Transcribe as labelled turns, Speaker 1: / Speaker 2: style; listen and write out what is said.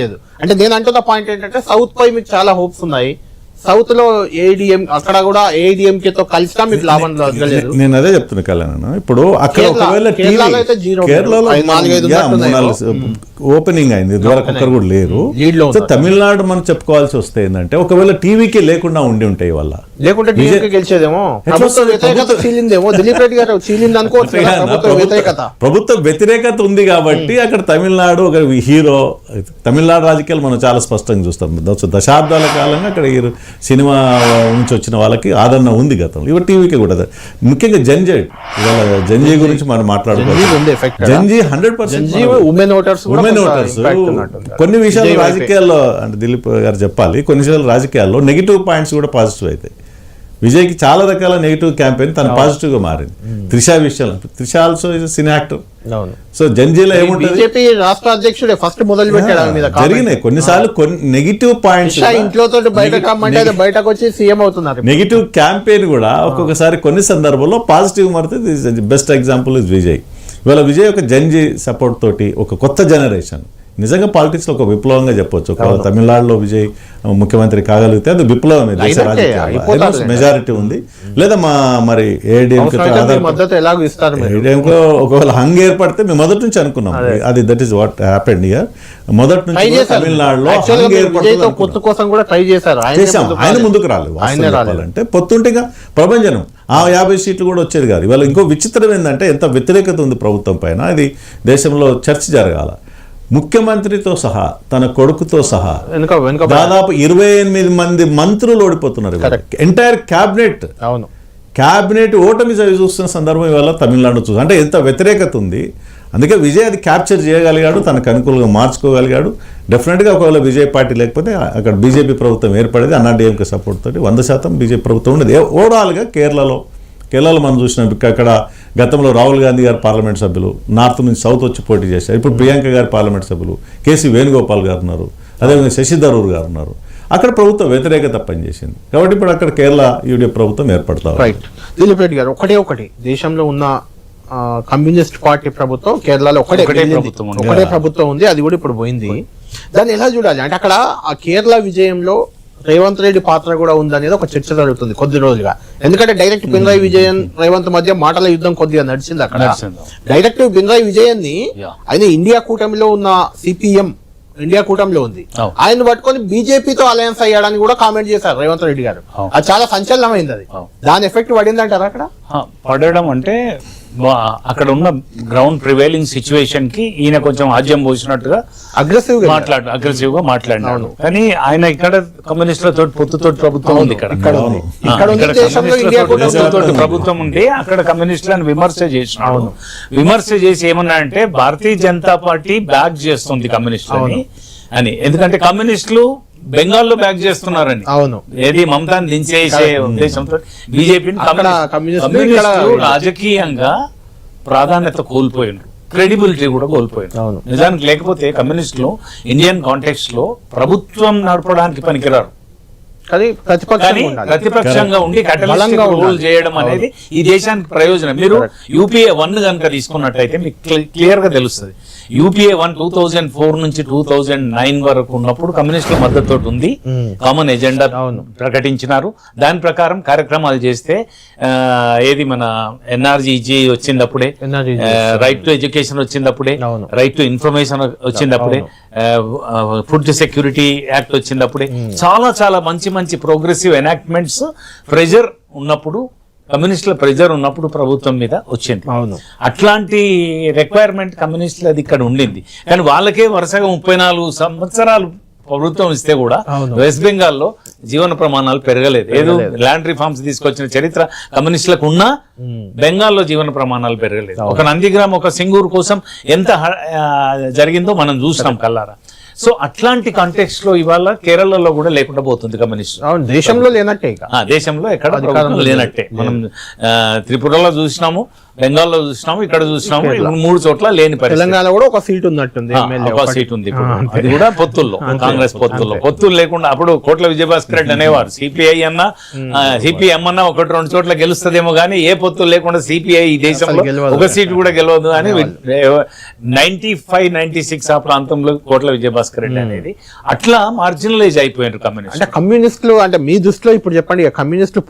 Speaker 1: లేదు. అంటే నేను అంటున్న పాయింట్ ఏంటంటే సౌత్ పై మీకు చాలా హోప్స్ ఉన్నాయి. సౌత్ లో ఏఐడిఎం అక్కడ కూడా ఏఐడిఎంకే తో కలిసినా మీకు లాభం లేదు.
Speaker 2: నేను అదే చెప్తున్నా కళ్యాణ్. ఇప్పుడు అక్కడ ఒకవేళ కేరళలో ఓపెనింగ్ అయింది, ఇదివరకు ఒక్కరు కూడా లేరు. తమిళనాడు మనం చెప్పుకోవాల్సి వస్తే ఏంటంటే ఒకవేళ టీవీకి లేకుండా ఉండి ఉంటాయి వల్ల
Speaker 1: లేకుంటే గెలిచేదేమో, దిలీప్ రెడ్డి గారు
Speaker 2: ప్రభుత్వ వ్యతిరేకత ఉంది కాబట్టి అక్కడ తమిళనాడు ఒక హీరో. తమిళనాడు రాజకీయాలు మనం చాలా స్పష్టంగా చూస్తాం. దశాబ్దాల కాలంగా అక్కడ సినిమా నుంచి వచ్చిన వాళ్ళకి ఆదరణ ఉంది గతంలో. ఇవి టీవీకి కూడా ముఖ్యంగా జంజయ్ గురించి మనం మాట్లాడుకోవాలి. జంజీ 100% కొన్ని విషయాలు రాజకీయాల్లో అంటే దిలీప్ గారు చెప్పాలి, కొన్ని విషయాలు రాజకీయాల్లో నెగిటివ్ పాయింట్స్ కూడా పాజిటివ్ అవుతాయి. విజయ్కి చాలా రకాల నెగిటివ్ క్యాంపెయిన్ తను పాజిటివ్ గా మారింది. త్రిష విషయంలో, Trisha also is cine actor. So జంజీలో ఏముంటుంది,
Speaker 1: రాష్ట్ర అధ్యక్షుడే ఫస్ట్ మొదలు పెట్టాడు.
Speaker 2: జరిగినాయి కొన్నిసార్లు కొన్ని నెగిటివ్ పాయింట్స్,
Speaker 1: బయటకు వచ్చి సీఎం అవుతున్నారు.
Speaker 2: నెగిటివ్ క్యాంపెయిన్ కూడా ఒక్కొక్కసారి కొన్ని సందర్భంలో పాజిటివ్ మారుతుంది. Best example is Vijay. ఇవాళ విజయ్ ఒక జంజీ సపోర్ట్ తోటి ఒక కొత్త జనరేషన్ నిజంగా పాలిటిక్స్ లో ఒక విప్లవంగా చెప్పొచ్చు. తమిళనాడులో విజయ్ ముఖ్యమంత్రి కాగలిగితే అది విప్లవమే, దేశ రాజకీయాల్లో మెజారిటీ ఉంది. లేదా మరి ఏఐడిఎంకే ఒకవేళ హంగ్ ఏర్పడితే మేము మొదటి నుంచి అనుకున్నాం అది, that is what happened here. మొదటి నుంచి తమిళనాడులో హంగ్ చేసాం, ఆయన ముందుకు రాలేదు. అంటే పొత్తుంటిగా ప్రభంజనం ఆ 50 సీట్లు కూడా వచ్చేది కాదు. ఇవాళ ఇంకో విచిత్రం ఏంటంటే ఎంత వ్యతిరేకత ఉంది ప్రభుత్వం పైన, అది దేశంలో చర్చ జరగాల. ముఖ్యమంత్రితో సహా తన కొడుకుతో సహా దాదాపు 28 మంది మంత్రులు ఓడిపోతున్నారు. ఎంటైర్ క్యాబినెట్ ఓటమి చూస్తున్న సందర్భం ఇవాళ తమిళనాడు చూసి అంటే ఎంత వ్యతిరేకత ఉంది. అందుకే విజయ్ అది క్యాప్చర్ చేయగలిగాడు, తనకు అనుకూలంగా మార్చుకోగలిగాడు. డెఫినెట్గా ఒకవేళ విజయ్ పార్టీ లేకపోతే అక్కడ బీజేపీ ప్రభుత్వం ఏర్పడేది. అన్నాడీఎంకే సపోర్ట్ తోటి 100% బీజేపీ ప్రభుత్వం ఉండేది. ఓవరాల్గా కేరళలో మనం చూసినాం. అక్కడ గతంలో రాహుల్ గాంధీ గారు పార్లమెంట్ సభ్యులు, నార్త్ నుంచి సౌత్ వచ్చి పోటీ చేశారు. ఇప్పుడు ప్రియాంక గారు పార్లమెంట్ సభ్యులు, కేసీ వేణుగోపాల్ గారు ఉన్నారు, అదేవిధంగా శశి థరూర్ గారు ఉన్నారు. అక్కడ ప్రభుత్వ వ్యతిరేకత పనిచేసింది కాబట్టి ఇప్పుడు అక్కడ కేరళ యూడీఎఫ్ ప్రభుత్వం ఏర్పడతారు.
Speaker 1: దిలీప్ రెడ్డి గారు ఒకటి దేశంలో ఉన్న కమ్యూనిస్ట్ పార్టీ ప్రభుత్వం కేరళలో ఒకటే ప్రభుత్వం ఉంది, అది కూడా ఇప్పుడు పోయింది. దాన్ని ఎలా చూడాలి అంటే అక్కడ ఆ కేరళ విజయంలో రేవంత్ రెడ్డి పాత్ర కూడా ఉందనేది ఒక చర్చ జరుగుతుంది కొద్ది రోజులుగా. ఎందుకంటే డైరెక్ట్ పినరాయి విజయన్ రేవంత్ మధ్య మాటల యుద్ధం కొద్దిగా నడిచింది అక్కడ. డైరెక్ట్ పినరాయి విజయన్ ని ఆయన ఇండియా కూటమిలో ఉన్న సిపిఎం ఇండియా కూటమిలో ఉంది, ఆయన పట్టుకొని బీజేపీతో అలయన్స్ అయ్యాడని కూడా కామెంట్ చేశారు రేవంత్ రెడ్డి గారు. అది చాలా సంచలనమైంది. అది దాని ఎఫెక్ట్ పడిందంటారు అక్కడ.
Speaker 3: పడడం అంటే అక్కడ ఉన్న గ్రౌండ్ ప్రివైలింగ్ సిచ్యువేషన్ కి ఈయన కొంచెం ఆజ్యం పోసినట్టుగా అగ్రెసివ్ గా మాట్లాడినాడు. కానీ ఆయన ఇక్కడ కమ్యూనిస్టులతో పొత్తుతో ప్రభుత్వం ఉంది, ప్రభుత్వం ఉంటే అక్కడ కమ్యూనిస్టులను విమర్శ చేసినాడు. విమర్శ చేసి ఏమన్నా అంటే భారతీయ జనతా పార్టీ బ్యాక్ చేస్తుంది కమ్యూనిస్టులని అని. ఎందుకంటే కమ్యూనిస్టులు బెంగాల్లో బ్యాక్ చేస్తున్నారని, అవును, ఏది మమతాన్ని దించేసే ఉద్దేశంతో బీజేపీని కమ్యూనిస్టులు రాజకీయంగా ప్రాధాన్యత కోల్పోయినారు, క్రెడిబిలిటీ కూడా కోల్పోయినారు. నిజానికి లేకపోతే కమ్యూనిస్టులు ఇండియన్ కాంటెక్స్ట్ లో ప్రభుత్వం నడపడానికి పనికిరారు, ప్రతిపక్షంగా ఉండి రూల్ చేయడం అనేది ఈ దేశానికి ప్రయోజనం. మీరు యూపీఏ 1 కనుక తీసుకున్నట్టయితే మీకు క్లియర్ గా తెలుస్తుంది. యూపీఏ 1 2004 నుంచి 2009 వరకు ఉన్నప్పుడు కమ్యూనిస్టుల మద్దతు ఉంది, కామన్ ఎజెండా ప్రకటించినారు. దాని ప్రకారం కార్యక్రమాలు చేస్తే ఏది మన ఎన్ఆర్జీజీ వచ్చినప్పుడే, రైట్ టు ఎడ్యుకేషన్ వచ్చినప్పుడే, రైట్ టు ఇన్ఫర్మేషన్ వచ్చినప్పుడే, ఫుడ్ సెక్యూరిటీ యాక్ట్ వచ్చినప్పుడే చాలా చాలా మంచి మంచి ప్రోగ్రెసివ్ ఎనాక్ట్మెంట్స్ ప్రెజర్ ఉన్నప్పుడు, కమ్యూనిస్టుల ప్రెజర్ ఉన్నప్పుడు ప్రభుత్వం మీద వచ్చింది. అట్లాంటి రిక్వైర్మెంట్ కమ్యూనిస్టులు అది ఇక్కడ ఉండింది. కానీ వాళ్ళకే వరుసగా 34 సంవత్సరాలు ప్రభుత్వం ఇస్తే కూడా వెస్ట్ బెంగాల్లో జీవన ప్రమాణాలు పెరగలేదు. ఏదో ల్యాండ్ రిఫార్మ్స్ తీసుకొచ్చిన చరిత్ర కమ్యూనిస్టులకు ఉన్నా బెంగాల్లో జీవన ప్రమాణాలు పెరగలేదు. ఒక నందిగ్రామ్, ఒక సింగూరు కోసం ఎంత జరిగిందో మనం చూసినాం కల్లారా. సో అట్లాంటి కాంటెక్స్ట్ లో ఇవాళ కేరళలో కూడా లేకుండా పోతుంది కమ్యూనిస్ట్.
Speaker 1: దేశంలో లేనట్టే,
Speaker 3: దేశంలో ఎక్కడ లేనట్టే. మనం త్రిపురలో చూసినాము, బెంగాల్లో చూసినాము, ఇక్కడ చూసినాము, ఇప్పుడు 3 చోట్ల లేని పరిస్థితి.
Speaker 1: తెలంగాణ కూడా ఒక సీట్ ఉన్నట్టుంది ఎమ్మెల్యే
Speaker 3: ఒక సీట్ ఉంది ఇప్పుడు. అది కూడా పొత్తుల్లో, కాంగ్రెస్ పొత్తుల్లో. పొత్తులు లేకుండా అప్పుడు కోట్ల విజయభాస్కర్ రెడ్డి అనేవారు సిపిఐ అన్నా సిపిఎం అన్నా 1-2 చోట్ల గెలుస్తుందేమో కానీ ఏ పొత్తులు లేకుండా సిపిఐ ఈ దేశంలో ఒక సీటు కూడా గెలవదు అని 95-96 ఆ ప్రాంతంలో కోట్ల విజయభాస్కర్ రెడ్డి అనేది అట్లా మార్జినలైజ్ అయిపోయారు కమ్యూనిస్ట్.
Speaker 1: అంటే కమ్యూనిస్టులు అంటే మీ దృష్టిలో ఇప్పుడు చెప్పండి, కమ్యూనిస్టులు